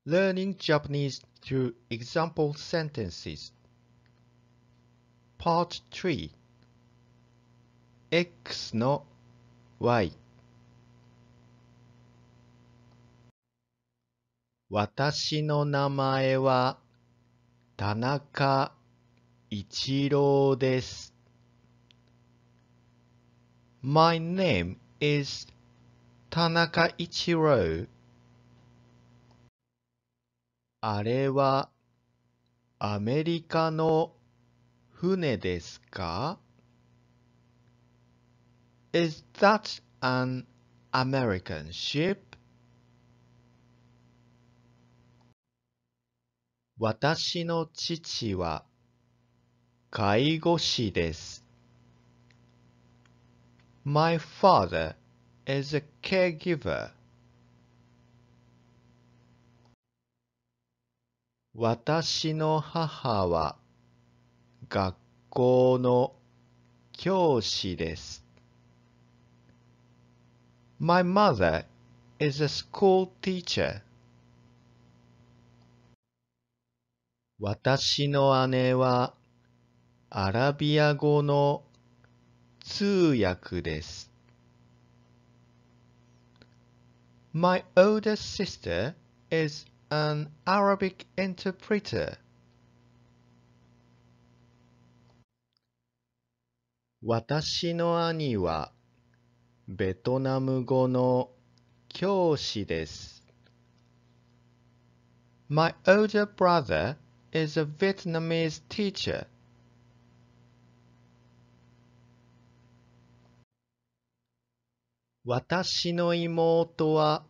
Learning Japanese through example sentences. Part 3 X の Y 私の名前は田中一郎です。My name is 田中一郎。あれはアメリカの船ですか？ Is that an American ship? 私の父は介護士です。My father is a caregiver. 私の母は学校の教師です。My mother is a school teacher. 私の姉はアラビア語の通訳です。My older sister is an Arabic interpreter. 私の兄はベトナム語の教師です。My older brother is a Vietnamese teacher. 私の妹は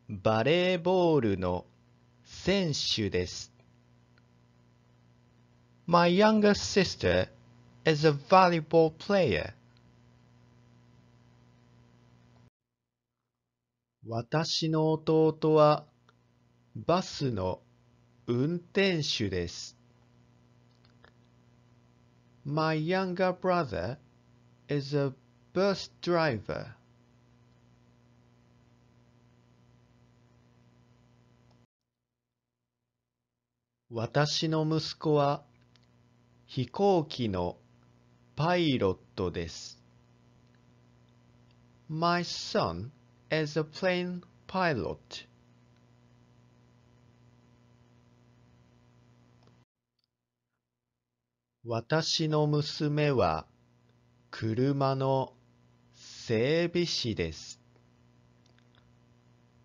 バレーボールの選手です。My younger sister is a volleyball player. 私の弟はバスの運転手です。My younger brother is a bus driver. 私の息子は飛行機のパイロットです。My son is a plane pilot. 私の娘は車の整備士です。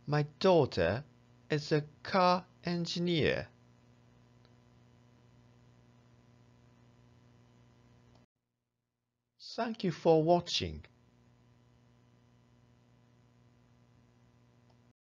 My daughter is a car engineer. Thank you for watching.